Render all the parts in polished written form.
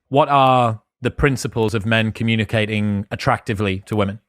what are the principles of men communicating attractively to women?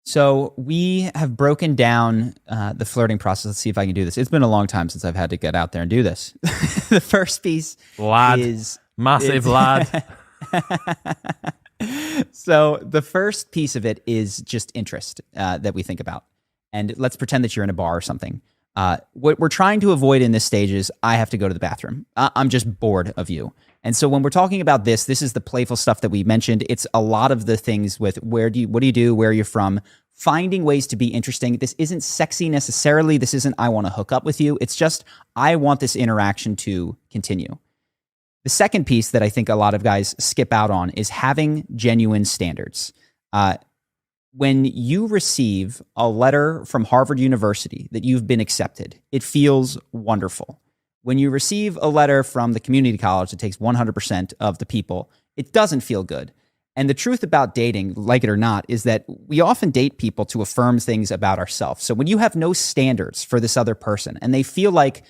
So we have broken down the flirting process. Let's see if I can do this. It's been a long time since I've had to get out there and do this. The first piece is... Massive lad. So the first piece of it is just interest that we think about. And let's pretend that you're in a bar or something. What we're trying to avoid in this stage is I have to go to the bathroom. I'm just bored of you. And so when we're talking about this is the playful stuff that we mentioned. It's a lot of the things with what do you do, where you're from, finding ways to be interesting. This isn't sexy necessarily. This isn't I want to hook up with you. It's just I want this interaction to continue. The second piece that I think a lot of guys skip out on is having genuine standards. When you receive a letter from Harvard University that you've been accepted, it feels wonderful. When you receive a letter from the community college that takes 100% of the people, it doesn't feel good. And the truth about dating, like it or not, is that we often date people to affirm things about ourselves. So when you have no standards for this other person and they feel like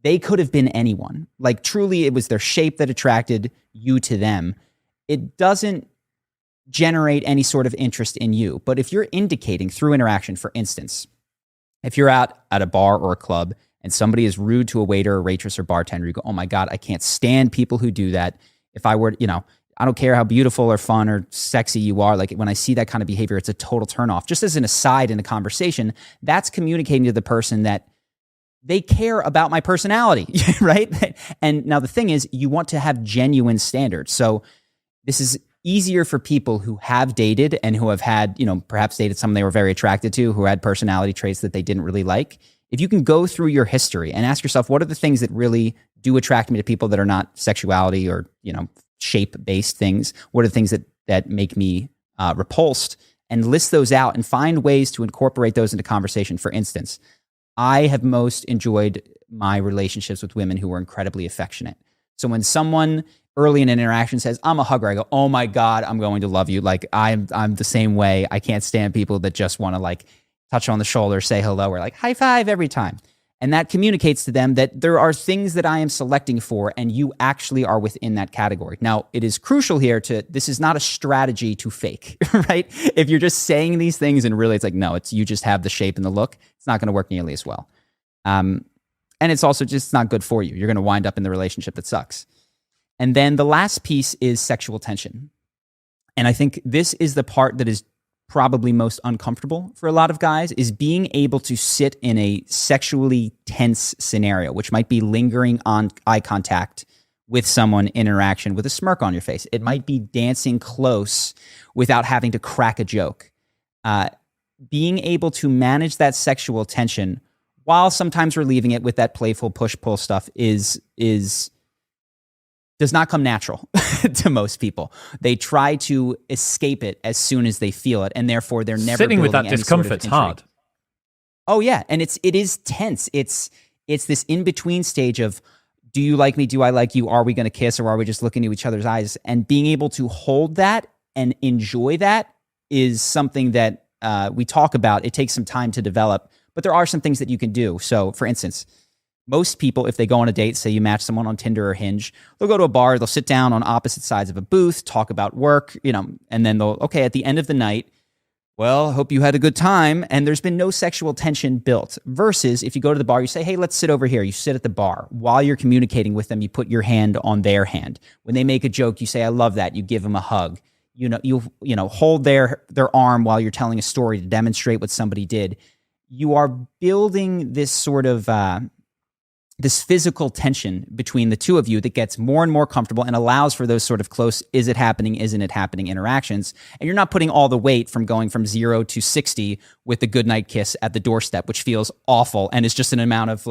they could have been anyone, like truly it was their shape that attracted you to them, it doesn't generate any sort of interest in you. But if you're indicating through interaction, for instance, if you're out at a bar or a club and somebody is rude to a waiter or waitress or bartender, you go, oh my God, I can't stand people who do that. If I were, I don't care how beautiful or fun or sexy you are. Like when I see that kind of behavior, it's a total turnoff. Just as an aside in a conversation, that's communicating to the person that they care about my personality, right? And now the thing is, you want to have genuine standards. So this is easier for people who have dated and who have had, perhaps dated someone they were very attracted to, who had personality traits that they didn't really like. If you can go through your history and ask yourself, what are the things that really do attract me to people that are not sexuality or, shape-based things? What are the things that make me repulsed? And list those out and find ways to incorporate those into conversation. For instance, I have most enjoyed my relationships with women who were incredibly affectionate. So when someone early in an interaction says, I'm a hugger, I go, oh my God, I'm going to love you. Like I'm the same way. I can't stand people that just want to touch on the shoulder, say hello, or high five every time. And that communicates to them that there are things that I am selecting for, and you actually are within that category. Now, it is crucial here this is not a strategy to fake, right? If you're just saying these things and really no, you just have the shape and the look, it's not going to work nearly as well. And it's also just not good for you. You're going to wind up in the relationship that sucks. And then the last piece is sexual tension. And I think this is the part that is probably most uncomfortable for a lot of guys, is being able to sit in a sexually tense scenario, which might be lingering on eye contact with someone, interaction with a smirk on your face. It might be dancing close without having to crack a joke. Being able to manage that sexual tension while sometimes relieving it with that playful push-pull stuff does not come natural to most people. They try to escape it as soon as they feel it, and therefore they're never sitting with that building any discomfort's sort of intrigue. hard. Oh yeah, and it is tense. It's this in between stage of, do you like me? Do I like you? Are we going to kiss, or are we just looking into each other's eyes? And being able to hold that and enjoy that is something that we talk about. It takes some time to develop, but there are some things that you can do. So, for instance, most people, if they go on a date, say you match someone on Tinder or Hinge, they'll go to a bar, they'll sit down on opposite sides of a booth, talk about work, and then at the end of the night, well, hope you had a good time, and there's been no sexual tension built. Versus if you go to the bar, you say, hey, let's sit over here. You sit at the bar. While you're communicating with them, you put your hand on their hand. When they make a joke, you say, I love that. You give them a hug. You hold their arm while you're telling a story to demonstrate what somebody did. You are building this sort of this physical tension between the two of you that gets more and more comfortable and allows for those sort of close, is it happening, isn't it happening interactions. And you're not putting all the weight from going from 0 to 60 with the goodnight kiss at the doorstep, which feels awful and is just an amount of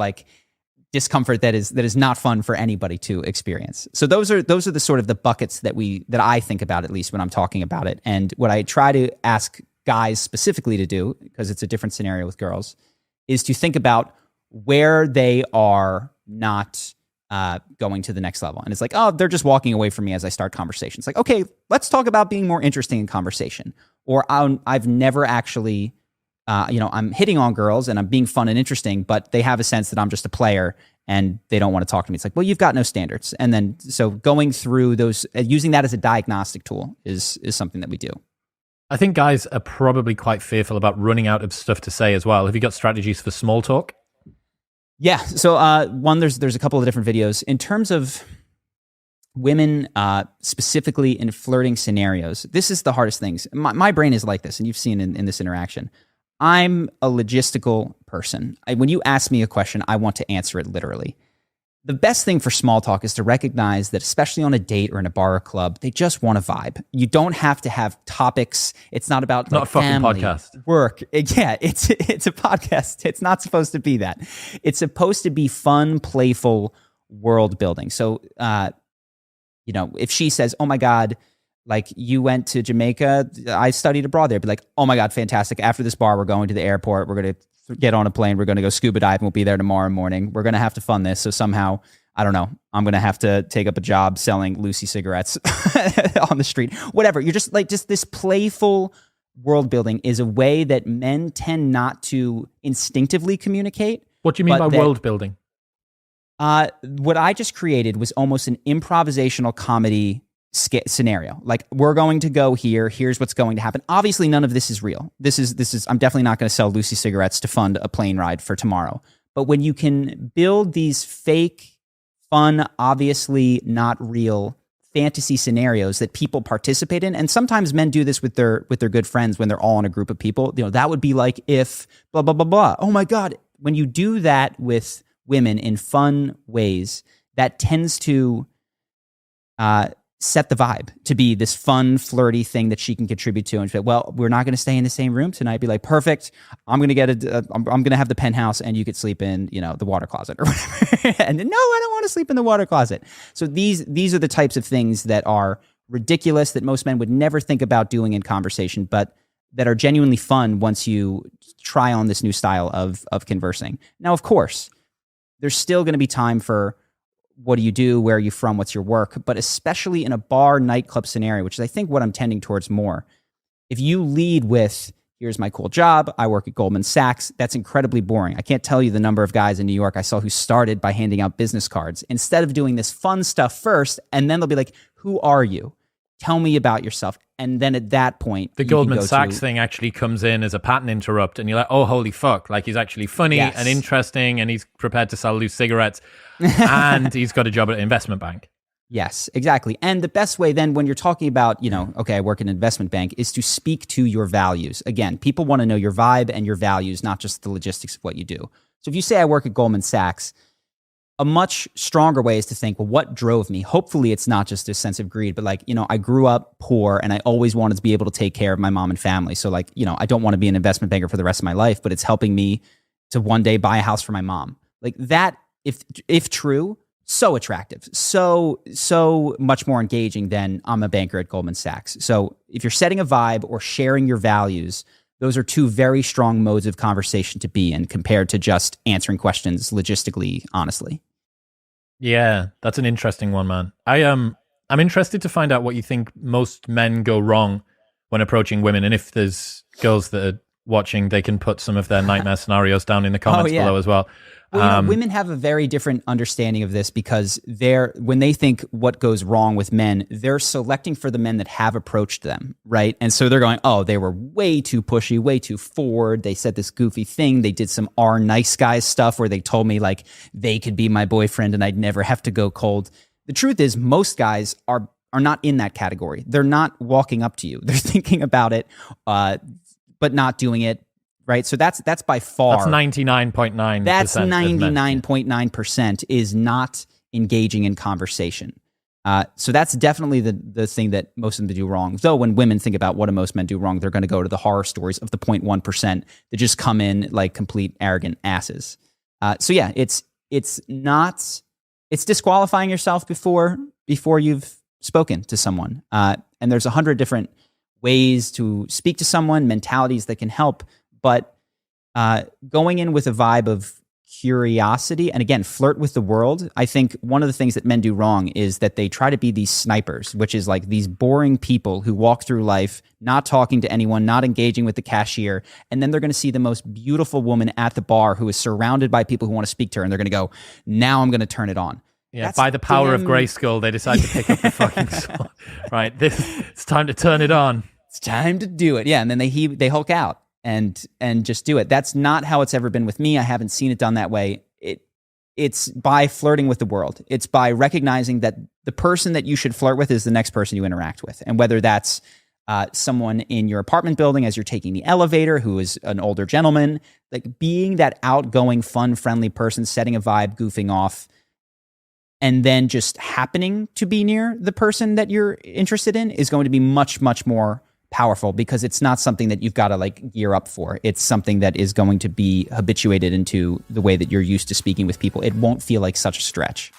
discomfort that is not fun for anybody to experience. So those are the sort of the buckets that I think about, at least when I'm talking about it. And what I try to ask guys specifically to do, because it's a different scenario with girls, is to think about where they are not going to the next level. And it's they're just walking away from me as I start conversations. Okay, let's talk about being more interesting in conversation. Or I've never actually, I'm hitting on girls and I'm being fun and interesting, but they have a sense that I'm just a player and they don't want to talk to me. It's like, well, you've got no standards. And then so going through those, using that as a diagnostic tool is something that we do. I think guys are probably quite fearful about running out of stuff to say as well. Have you got strategies for small talk? Yeah. So one, there's a couple of different videos in terms of women, specifically in flirting scenarios. This is the hardest things. My brain is like this, and you've seen in this interaction. I'm a logistical person. When you ask me a question, I want to answer it literally. The best thing for small talk is to recognize that, especially on a date or in a bar or club, they just want a vibe. You don't have to have topics. It's not about not a fucking family, podcast. Work. Yeah, it's a podcast. It's not supposed to be that. It's supposed to be fun, playful world building. So, if she says, "Oh my God, like you went to Jamaica, I studied abroad there," be like, "Oh my God, fantastic. After this bar, we're going to the airport. We're going to get on a plane. We're going to go scuba diving. We'll be there tomorrow morning. We're going to have to fund this. So somehow, I don't know, I'm going to have to take up a job selling Lucy cigarettes on the street." Whatever. You're just this playful world building is a way that men tend not to instinctively communicate. What do you mean by world building? What I just created was almost an improvisational comedy scenario. Like, we're going to go here. Here's what's going to happen. Obviously, none of this is real. This is. I'm definitely not going to sell Lucy cigarettes to fund a plane ride for tomorrow. But when you can build these fake, fun, obviously not real fantasy scenarios that people participate in, and sometimes men do this with their good friends when they're all in a group of people. That would be like if blah blah blah blah. Oh my God! When you do that with women in fun ways, that tends to set the vibe to be this fun, flirty thing that she can contribute to. And say, well, we're not going to stay in the same room tonight. Be like, perfect. I'm going to get I'm going to have the penthouse, and you could sleep in, the water closet or whatever. And no, I don't want to sleep in the water closet. So these are the types of things that are ridiculous that most men would never think about doing in conversation, but that are genuinely fun once you try on this new style of conversing. Now, of course, there's still going to be time for what do you do, where are you from, what's your work, but especially in a bar nightclub scenario, which is I think what I'm tending towards more. If you lead with, here's my cool job, I work at Goldman Sachs, that's incredibly boring. I can't tell you the number of guys in New York I saw who started by handing out business cards instead of doing this fun stuff first, and then they'll be like, who are you? Tell me about yourself. And then at that point, the Goldman Sachs thing actually comes in as a pattern interrupt, and you're like, oh, holy fuck. Like, he's actually funny and interesting, and he's prepared to sell loose cigarettes, and he's got a job at an investment bank. Yes, exactly. And the best way then when you're talking about, okay, I work in an investment bank, is to speak to your values. Again, people want to know your vibe and your values, not just the logistics of what you do. So if you say I work at Goldman Sachs, a much stronger way is to think, well, what drove me? Hopefully it's not just a sense of greed, but I grew up poor and I always wanted to be able to take care of my mom and family. So I don't want to be an investment banker for the rest of my life, but it's helping me to one day buy a house for my mom. Like that, if true, so attractive, so much more engaging than I'm a banker at Goldman Sachs. So if you're setting a vibe or sharing your values, those are two very strong modes of conversation to be in compared to just answering questions logistically, honestly. Yeah, that's an interesting one, man. I'm interested to find out what you think most men go wrong when approaching women, and if there's girls that are watching, they can put some of their nightmare scenarios down in the comments below as well. Well, women have a very different understanding of this because when they think what goes wrong with men, they're selecting for the men that have approached them, right? And so they're going, oh, they were way too pushy, way too forward. They said this goofy thing. They did some nice guys stuff where they told me like they could be my boyfriend and I'd never have to go cold. The truth is most guys are not in that category. They're not walking up to you. They're thinking about it, but not doing it. Right. So that's by far. That's 99.9%. That's 99.9% is not engaging in conversation. So that's definitely the thing that most of them do wrong. Though when women think about what do most men do wrong, they're going to go to the horror stories of the 0.1% that just come in like complete arrogant asses. So yeah, it's disqualifying yourself before you've spoken to someone. And there's 100 different ways to speak to someone, mentalities that can help. But going in with a vibe of curiosity, and again, flirt with the world. I think one of the things that men do wrong is that they try to be these snipers, which is like these boring people who walk through life not talking to anyone, not engaging with the cashier, and then they're going to see the most beautiful woman at the bar who is surrounded by people who want to speak to her, and they're going to go, now I'm going to turn it on. Yeah, by the power of Grayskull, they decide to pick up the fucking sword. Right, it's time to turn it on. It's time to do it. Yeah, and then they Hulk out and just do it. That's not how it's ever been with me. I haven't seen it done that way. It's by flirting with the world. It's by recognizing that the person that you should flirt with is the next person you interact with, and whether that's someone in your apartment building as you're taking the elevator who is an older gentleman, like being that outgoing, fun, friendly person, setting a vibe, goofing off, and then just happening to be near the person that you're interested in is going to be much, much more powerful, because it's not something that you've got to like gear up for. It's something that is going to be habituated into the way that you're used to speaking with people. It won't feel like such a stretch.